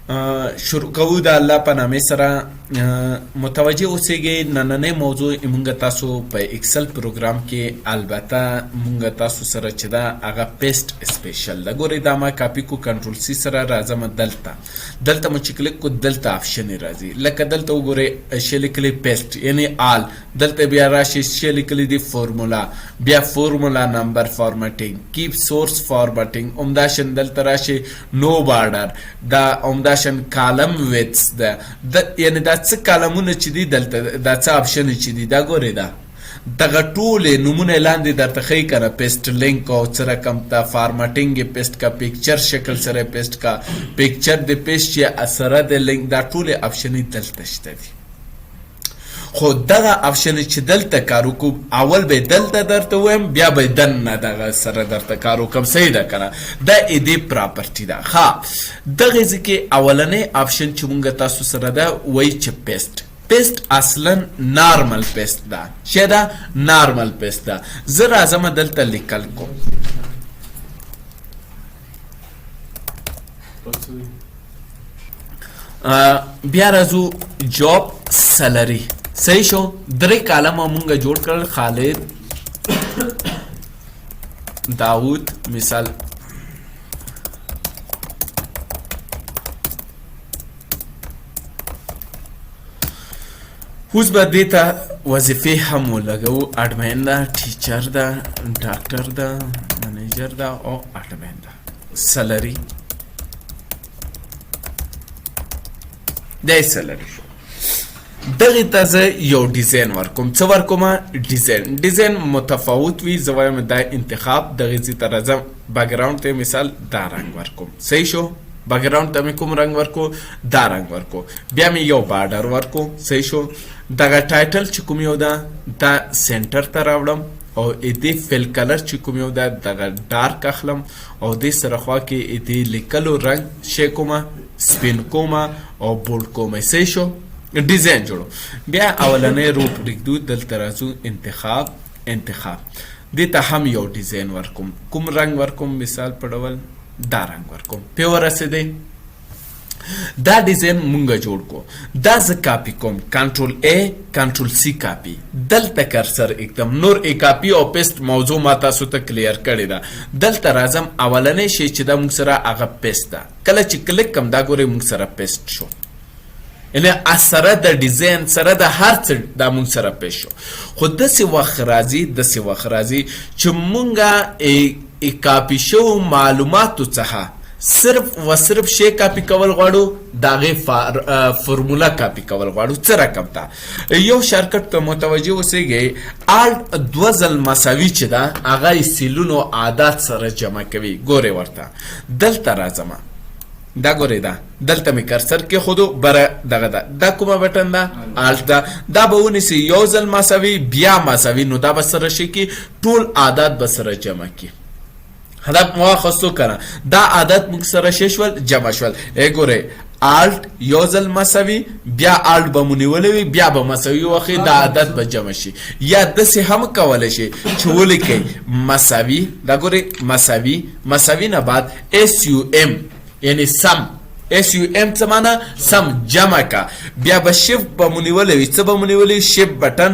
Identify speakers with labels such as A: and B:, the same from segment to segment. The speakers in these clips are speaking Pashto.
A: شروع کوو د الله په نامې سره. متوجه اوسئ نننۍ موضوع مونږ تاسو په ایکسل پروګرام کې البته مونږ تاسو سره چې دا هغه پیسټ سپیشل ده. ګورئ دا ما کاپي کو کنټرول سی سره راځم دلته مو چې کلیک کو دلته آپشن راځي لکه دلته وګورئ شی لیکلی پیسټ یعنی آل، دلته بیا راشي شی لیکلی دی فورمولا، بیا فورمولا نمبر فارمټینګ، کیپ سورس فارمټینګ، عمداشن دلته راشي نو بارډر، دا عمداشن کالم ویتس ده یعنی دا څه کالمونه چې دي دلته دا څه آپشن چې دي دا ګورئ دا دغه ټولې نومونه لاندې درته ښیي که نه پیسټ لینک او څه رقم ته فارمټینګ یې پیسټ کا، پیکچر شکل سره یې پیسټ کا، پیکچر د پیسټ یا سره د لینک، دا ټولې آپشنې دلته شته دي. خو دغه آپشن چې دلته کار وکړو اول به دلته درته وایم بیا به دننه دغه سره درته کار وکړم، صحیح ده که نه؟ دا ایدې پراپرټي ده. ښه دغه ځای کې اولنی آپشن چې مونږ تاسو سره ده وایي چې پیسټ اصلا نارمل پیسټ ده. چی ده؟ نارمل پیسټ ده. زه راځم دلته لیکل کوم بیا راځو جاب سیلری، صحیح شو؟ درې کالمه مونږ جوړ کړل، خالد، داود مثال، اوس به دې ته وظیفې هم ولګوو، اډمین ده، ټیچر ده، ډاکټر ده، منیجر ده او اډمین ده. سیلری دا سیلری شو. دغه ته زه یو ډیزاین ورکوم. څه ورکوم؟ ډیزاین متفاوت وي. زه وایم دا انتخاب دغه ځای ته راځم، بیکګراوند ته مثال دا رنګ ورکوم، صحیح شو؟ بیکګراوند ته مې کوم رنګ ورکو؟ دا رنګ ورکو. بیا مې یو بارډر ورکو، صحیح شو؟ دغه ټایټل چې کوم یو ده دا سنټر ته راوړم او دې فیل کلر چې کوم یو ده دغه ډارک اخلم او دې سره خوا کې دې لیکلو رنګ شی کومه سپین کومه او بولډ کومه، صحیح شو؟ ډیزاین جوړو. بیا اولنی رو پرېږدو، دلته راځو انتخاب دې ته هم یو ډیزاین ورکوم. کوم رنګ ورکوم؟ مثال په ډول دا رنګ ورکوم. پې ورسېدی دا ډیزاین مونږ جوړ کو. دا زه کاپي کوم، کنټرول ای کنټرول سی کاپي، دلته کرسر اکدم نور ای کاپي او پیسټ موضوع ما تاسو ته کلیر کړې ده. دلته راځم اولنی شی چې دا مونږ سره هغه پیسټ ده، کله چې کلیک کم دا ګورئ مونږ سره پیسټ شو، یعنی سره د ډیزاین سره د هر څه دا مونږ سره پیش شو. خو داسې وخت راځي چې مونږه کاپي شو معلوماتو څخه صرف و صرف شی کاپی کول غواړو، دغه فرمولا کاپی کول غواړو. څه رقم ته یو شارکټ ته متوجه اوسئ، الټ دوه ځل مساوي چې ده هغه سیلونو عادات سره جمع کوي. ګورئ ورته دلته راځم، دا ګورئ دا دلته مې کرسر کې خودو بره دغه ده، دا کومه بټن ده؟ الټ ده. دا به ونیسي یو ځل مساوي بیا مساوي، نو دا به سره شي کې ټول عادات به سره جمع کی. هدف مواخصو کنه دا عادت مونږ سره شول جمع شول. ګورئ الټ یو ځل مساوي بیا الټ به مو نیولی وي بیا به مساوي وخی دا عادت به جمع شي. یا داسې هم کولی شي چې ولیکئ مساوي، دا ګورئ مساوي نه بعد اس یو ام یعنی سم، اس یو ام څه معنی؟ سم جمع کا. بیا به شیفت به مو نیولی وي، څه به مو نیولی؟ شیفت بټن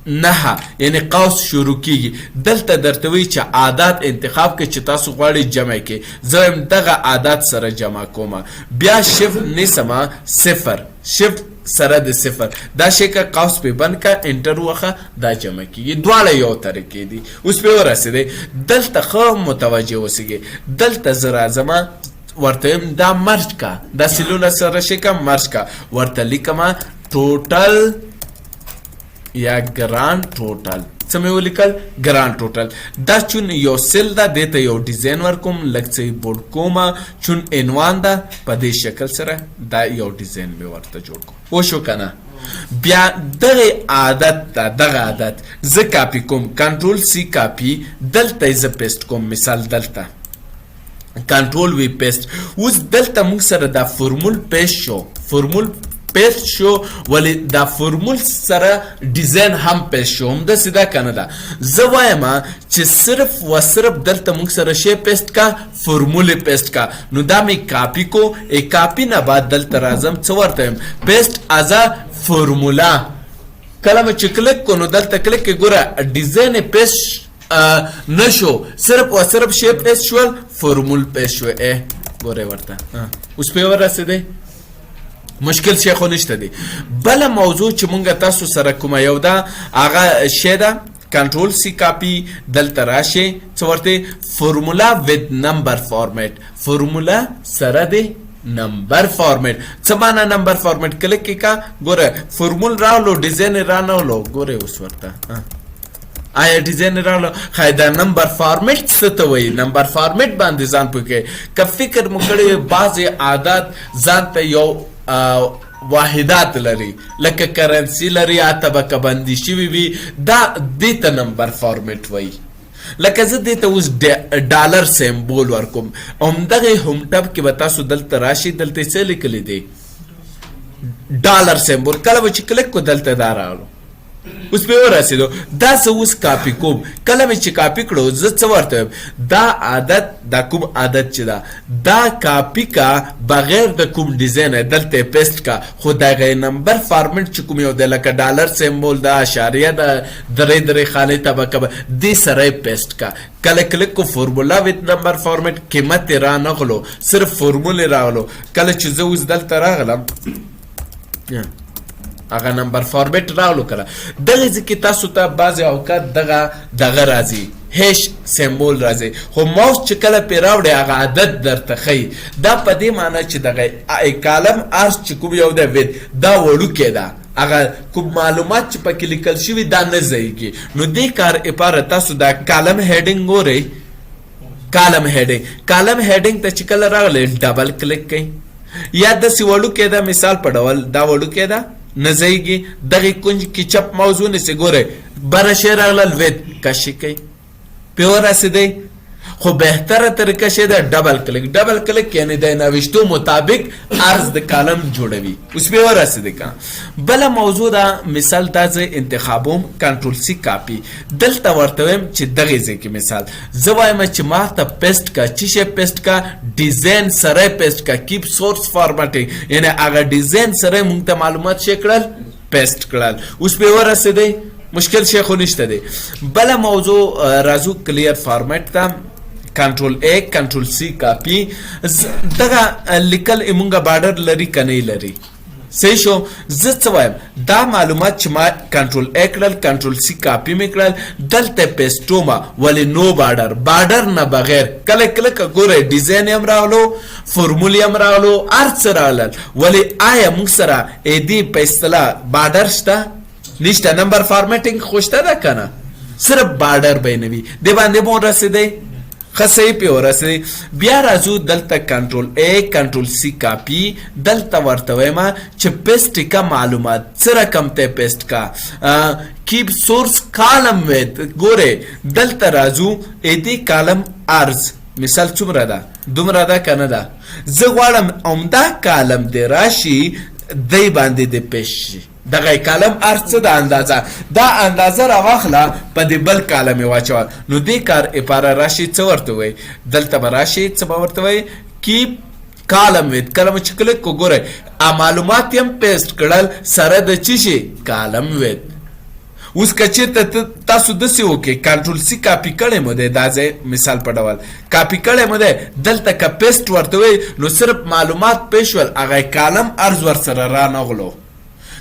A: نه یعنی قوس شروع کیږي. دلته درته وی چې عادات انتخاب کې چې تاسو غواړئ جمع کې، زه دغه عادات سره جمع کوم. بیا شیفت نیسم صفر، شیفت سره د صفر، دا شی که قوس په بند کا انټر وخه دا جمع کیږي. دواړه یو طریقې دي. اوس په ورسېدی دلته خو متوجه اوسئ، دلته زه راځم ورته دا مرج کا، دا سیلونه سره شي کا مرج کا، ورته لیکم ټوټل یا ګران ټوټل. څه مې ولیکل؟ ګران ټوټل. دا چون یو سیل ده دې ته یو ډیزاین ورکوم، لږ څه بورډ کومه، چون عنوان ده په دې شکل سره دا یو ډیزاین مې ورته جوړ کوم. وشو کنه؟ بیا دغه عادت ده، دغه عادت زه کاپي کوم، کنټرول سی کاپي، دلته زه پیسټ کوم. مثال دلته کنټرول وی پیسټ. اوس دلته موږ سره دا فرمول پیسټ شو، فرمول پیست شو ولی دا فرمول سره ډیزاین هم پیست شو. همده سیده کنه ده. زه وایم چې صرف و صرف دلته موږ سره شی پیست کا، فرمول پیست کا. نو دا می کاپی کو، ای کاپی نه بعد دلته راځم څه ورته وایم پیست از فرمولا. کله مې چې کلیک کو نو دلته کلیک کې ګوره ډیزاین پیست نشو، صرف و صرف شی پیست شول، فرمول پیست شو. ګوره ورته اوس په ورسېدی، مشکل شی خو نشته دی. بله موضوع چې مونږ تاسو سره کومه یو ده هغه شی ده کنټرول سی کاپی، دلته راشي څه ورته فرمولا وذ نمبر فارمیټ، فرمولا سره دی نمبر فارمیټ. څه معنا نمبر فارمیټ؟ کلیک کې کا ګوره فرمول راولو ډیزاین رانولو، ګوره اوس ورته آیا ډیزاین راولو خایدا نمبر فارمیټ څه ته وایي؟ نمبر فارمیټ باندې ځان پوهیږئ. که فکر مو کړی بعضې عادات ځان ته یو واحدات لري لکه کرنسی لري یا طبقه بندي شوي وي، دا دې ته نمبر فارمیټ وایي. لکه زه دې ته اوس ډالر سیمبول ورکوم، همدغې هوم ټب کې به تاسو دلته راشي، دلته څه لیکلی دی ډالر سیمبول. کله به چې کلیک کو دلته دا راغلو، اوس په ورسېدو. دا زه اوس کاپی کوم، کله مې چې کاپی کړو زه څه ورته وایم دا عادت، دا کوم عادت چې ده دا کاپی کا بغیر د کوم ډیزاین دلته پیست کا، خو دغه نمبر فارمیټ چې کوم یو دی لکه ډالر سیمبول ده، اشاریه ده، درې خانې طبقه دې سره یې پیست کا. کله کلیک کو فرمولا وذ نمبر فارمیټ، قیمت یې را نغلو، صرف فرمول یې راغلو. کله چې زه اوس دلته راغلم هغه نمبر فارمیټ راولو کړه. دغه ځکه تاسو ته بعضې اوقات دغه راځي هیش سیمبول راځي، خو ماوس چې کله پې راوړې هغه عادت درته ښیي. دا په دې معنی چې دغه کالم ارز چې کوم یو دی وید دا وړوکی ده، هغه کوم معلومات چې پکې لیکل شوي دا نه ځایږي. نو دې کار لپاره تاسو دا کالم هیډینګ ګورئ، کالم هیډینګ ته چې کله راغلی ډبل کلیک کوئ، یا داسې وړوکی ده مثال په ډول دا وړوکی ده نه ځایږي، دغې کونج کې چپ موضوع نیسئ ګورئ بره شی راغلل وید کشي کوئ پې ورسېدی. خو بهتره طریقه شی ده ډبل کلیک یعنی د نوشتو مطابق عرض د کالم جوړوي. اوس پې ورسېدی که بله موضوع ده مثال دا زه انتخابوم کنټرول سی کاپی، دلته ورته وایم چې دغې ځای کې مثال زه وایم چې ما ته پیسټ کا، چې شی پیسټ کا ډیزاین سره پیسټ کا، کیپ سورس فارمټینګ یعنی هغه ډیزاین سره مونږ ته معلومات شی کړل پیسټ کړل. اوس پې ورسېدی، مشکل شی خو نشته دی. بله موضوع راځو کلیر فارمیټ ته، کنټرول ای کنټرول سی کاپی. دغه لیکل مونږه بارډر لري که نه لري، صحیح شو. زه څه وایم دا معلومات چې ما کنټرول ای کړل، کنټرول سی کاپی مې کړل، دلته پیسټوما ولې نو بارډر نه بغیر. کله ګوره ډیزاین یې هم راغلو، فرمول یې هم راغلو، هر څه راغلل، ولې آیا موږ سره دې په اصطلاح بارډر شته نشته؟ نمبر فارمیټینګ خو شته ده که نه، صرف بارډر به یې نه وي. دې باندې مو ورسېدی ښه صحیح پې ورسېدی. بیا راځو دلته کنټرول ای کنټرول سی کاپی، دلته ورته وایم چې پیسټ کا معلومات څه رقم ته پیسټ کا، کیپ سورس کالم وید. ګورئ دلته راځو دې کالم ارز مثال څومره ده دومره ده که نه ده. زه غواړم عمده کالم دې راشي دی باندې دې پیش شي. دغه کالم ارز څه ده اندازه، دا اندازه راواخله په دې بل کالم یې واچول. نو دې کار لپاره راشي څه ورته وایي، دلته به راشي څه به ورته وایي کیپ کالم وید. کله چې کلیک کو ګورئ معلومات یې هم پیسټ کړل سره د څه شي کالم وید. اوس که چېرته تاسو داسې وکړئ کنټرول سی کاپي کړی مو دی، دا ځای مثال په ډول کاپي کړی مو دی، دلته که پیسټ ورته وایي نو صرف معلومات پیش شول، هغه کالم ارز ورسره رانغلو.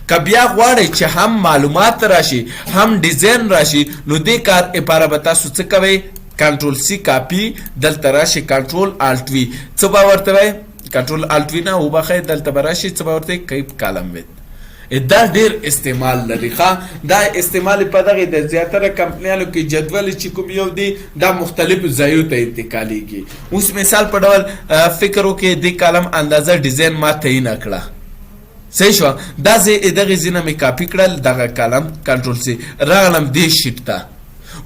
A: که بیا غواړئ چې هم معلومات راشي هم ډیزاین راشي نو دې کار لپاره به تاسو څه کوئ کنټرول سی کاپي، دلته راشي کنټرول الټ وي، څه به ورته وایي کنټرول الټ وي نه وبخئ، دلته به راشي څه به ورته وایي کیپ کالم وید. دا ډیر استعمال لري ښه. دا استعمال په دغه د زیاتره کمپنیانو کې جدول چې کوم یو دی دا مختلفو ځایو ته انتقالیږي. اوس مثال په ډول فکر وکړئ دې کالم اندازه ډیزاین ما تعیین کړه، صحیح شو. دا دغه ځینه مې کاپي کړل، دغه کالم کنټرول سی راغلم دې شیټ ته.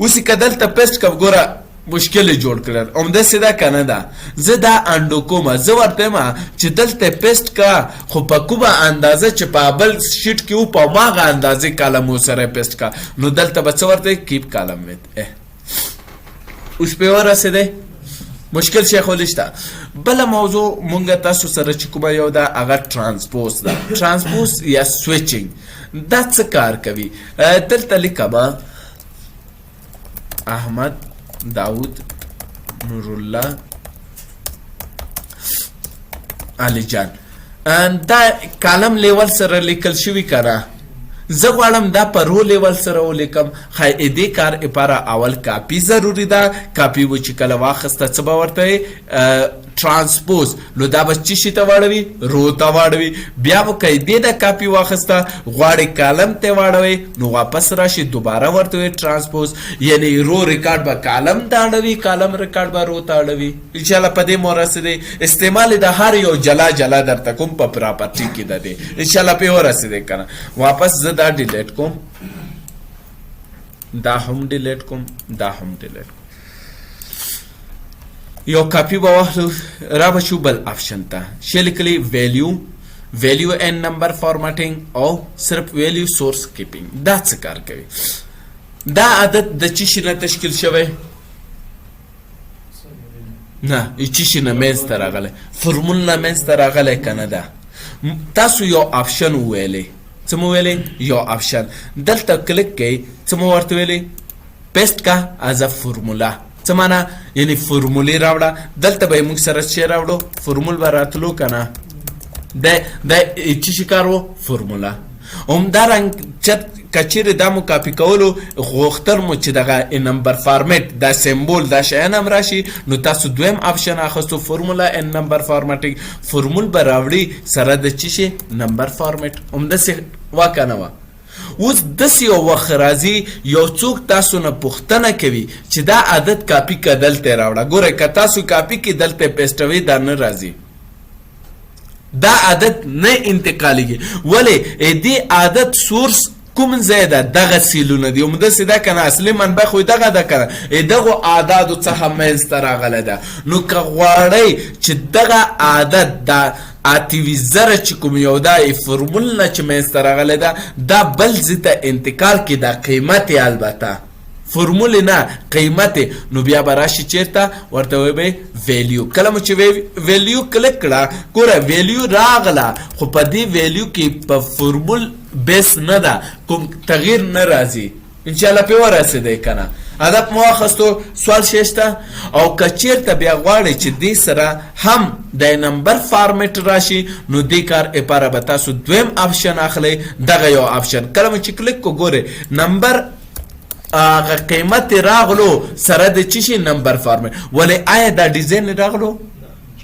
A: اوس که دلته پیسټ کوم ګوره مشکل جوړ کړل اومده سیدا کنه دا زه دا انډو کوم زه ورته ما چې دلته پیسټ کا خو په کومه اندازه چې په بل شیټ کې او په ماغه اندازه کالم سره پیسټ کا نو دلته به څه ورته کیپ کالم وت اوس په ورسېده مشکل شي خولشته بل موضوع مونږ تاسو سره چې کومه یو دا هغه ترانسپوز دا ترانسپوز یا سویچینګ دا څه کار کوي دلته لیکما احمد داود نور الله علي جان دا کالم لیول سره لیکل شوی کنه زه غواړم دا په رو لیول سره ولیکم خای دې کار لپاره اول کاپی ضروری ده کاپی و چې کله واخسته څه به ورته ترانسپوز نو دا به چی شي ته واړوي رو ته واړوي بیا به که دې د کاپی واخسته غواړي کالم ته واړوي نو واپس راشي دوباره ورته وي ترانسپوز یعنی رو ریکارډ به کالم ته اړوي کالم ریکارډ به رو ته اړوي انشاءالله په دې مو رسېدی استعمال د هر یو جلا جلا درته کوم په پراپرټي کې ده دی انشاءالله پې ورسېدی که نه واپس زه دا ډیلیټ کوم دا هم ډیلیټ کوم دا هم ډیلیټ کوم یو کاپی به واخلو را به شو بل آپشن ته شی لیکلی ویلیو اینڈ نمبر فارمټینګ او صرف ویلیو سورس کیپینګ دا څه کار کوي دا عادت د چی شي نه تشکیل شوی نه چی شي نه منځته راغلی فرمول نه منځته راغلی که نه ده تاسو یو آپشن وویلی څه مو ویلی یو آپشن دلته کلیک کوئ څه مو ورته ویلی پیسټ کا از ا فرمولا څه معنا یعنی فرمولې راوړه دلته به موږ سره څه راوړو فرمول به راتلو که نه د څه شي کار و فرموله همدارنګ کچیرې دا مو کاپي کولو غوښتل مو چې دغه نمبر فارمیټ دا سمبول دا شیان هم راشي نو تاسو دویم آپشن اخیستو فرموله ان نمبر فارمیټینګ فرمول به راوړي سره د څه شي نمبر فارمیټ همداسې وا که نه وه اوس داسې یو وخت راځي یو څوک تاسو نه پوښتنه کوي چې دا عادت کاپي که دلته راوړه ګوره که تاسو کاپي کې دلته پیسټوي دا نه راځي دا عادت نه انتقالیږي ولې دې عادت سورس کوم ځای ده دغه سیلونه دي همداسې ده که نه اصلي منبع خو دغه ده که نه دغو اعدادو څخه منځته راغلی ده نو که غواړئ چې دغه عادت دا اتوي زره چې کوم یو دا فرمول نه چې منځته راغلی ده دا بل ځای ته انتقال کړي دا قیمت یې البته فرمول نه قیمت نو بیا به راشي چیرته ورته وایي به ویلیو کله مو چې ویلیو کلیک کړه ګوره ویلیو راغله خو په دې ویلیو کې په فرمول بیس نه ده کوم تغییر نه راځي انشاءالله پې ورسېدی که نه هدف مو واخیستو سوال شته او که چیرته بیا غواړئ چې دې سره هم د نمبر فارمیټ راشي نو دې کار لپاره به تاسو دویم آپشن اخلئ دغه یو آپشن کله مو چې کلیک کو ګورئ نمبر هغه قیمت راغلو سره د چی شي نمبر فارمیټ ولې آیا دا ډیزاین راغلو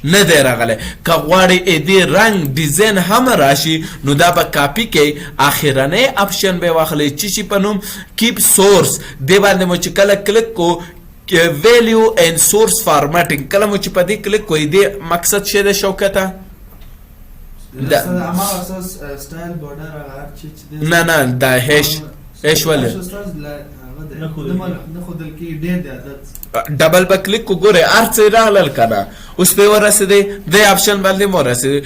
A: نه دی راغلی که غواړئ دې رنګ ډیزاین هم راشي نو دا به کاپي کوئ اخرنی آپشن به واخلئ چی شي په نوم کیپ سورس دې باندې مو چې کله کلیک کو ویلیو اینڈ سورس فارمیټینګ کله مو چې په دې کلیک کوئ دې مقصد شه د شوکته نه نه دا هیش ولې ډبل به کلیک کو ګوره هر څه راغلل که نه اوس پې ورسېدی دې آپشن باندې مو رسېدی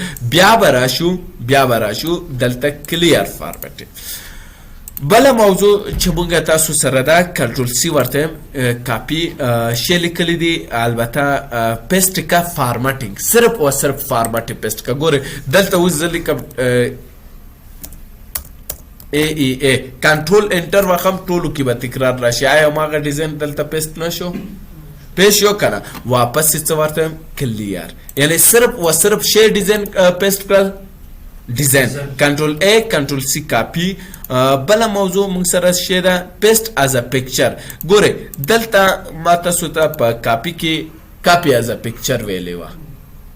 A: بیا به راشو دلته کلیر فارمیټ بله موضوع چې مونږ تاسو سره ده کنټرول سی ورته کاپي شی لیکلی دي البته پیسټ کا فارمیټینګ صرف او صرف فارمیټ پیسټ کا ګوره دلته اوس زه لیکم ای کنټرول انټر وخم ټولو کې به تکرار راشي آیا هماغه ډیزاین دلته پیسټ نشو پیش یو کنه واپس څه ورته کلیر یعنی صرف و صرف شی ډیزاین پیسټ کړل ډیزاین کنټرول ای کنټرول سی کاپي بل موضوع موږ سره شی ده پیسټ از ا پکچر ګوره دلته ما تاسو ته په کاپي کې کاپي از ا پکچر ویلې وه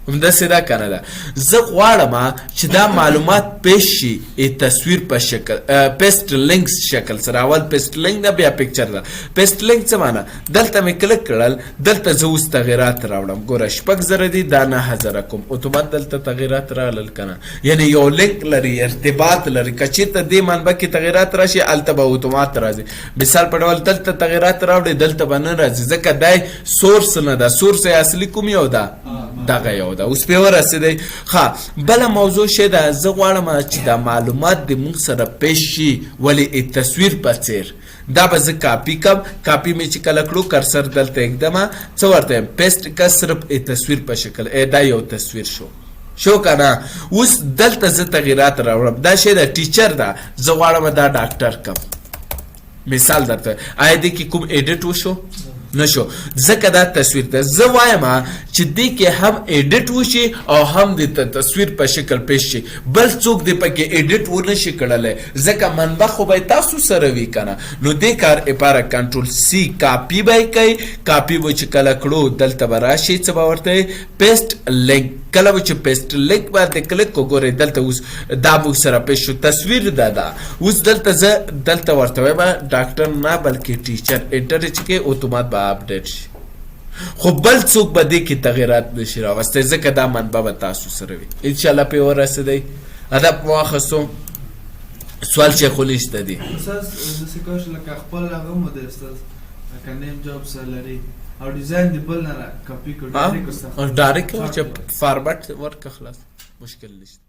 A: همداسې دا کنه ده زه غواړم چې دا معلومات پیش شي تصویر په شکل پیسټ لینک شکل سره. اول پیسټ لینک ده بیا پکچر ده. پیسټ لینک څه معنی؟ دلته مې کلک کړل، دلته زه اوس تغیرات راوړم. ګوره 6,000 دي دا 9,000 کوم اتومات دلته تغیرات راغلل کنه. یعنی یو لینک لري، ارتباط لري. که چېرته دې منبع کې تغیرات راشي هلته به اتومات راځي. مثال په ډول دلته تغیرات راوړي دلته به نه راځي ځکه دی سورس نه ده. سورس اصلي کوم یو ده؟ دغه یو ده. اوس پې ورسېدی. ښه بله موضوع شی ده، زه غواړم چې دا معلومات د موږ سره پیش شي ولې تصویر په څیر. دا به زه کاپي کم، کاپي مې چې کله کړو کرسر دلته اږدمه څه ورته یم پیسټ که صرف تصویر په شکل دا یو تصویر شو کنه. اوس دلته زه تغیرات راوړم. دا شی د ټیچر ده، زه غواړم دا ډاکټر کم. مثال درته آیا دې کې کوم ایډیټ وشو؟ نشو ځکه دا تصویر ته زه وایم چې دې کې هم ایډیټ وشي او هم د تصویر په شکل پیش شي. بل څوک دې پکې ایډیټ ونه شي کړلی ځکه منبع خو به تاسو سره وي کنه. نو دې کار لپاره کنټرول سی کاپي به کوي. کاپي به چې کله کړو دلته به راشي څه به ورته پیسټ لینک. کله به چې پیسټ لینک باندې کلک وګورئ دلته اوس دا به سره پیش شو. تصویر ده اوس دلته زه دلته ورته وایم ډاکټر نه بلکې ټیچر انټر چې کې اتومات به اپډیټ شي. خو بل څوک به دې کې تغیرات نشي راوستی ځکه دا منبع به تاسو سره وي. انشاءالله پې ورسېدی. ادب مو واخیستو. سوال شیخ شته دي
B: استاد داسې کولی شو لکه خپل هغه مو دی استاد لکه نیم جاب سره لري او ډیزاین دی بل نه را کاپي کړو ډایرکټ
A: ډایرکټ چې فارمټ ورکه خلاص مشکل نشته.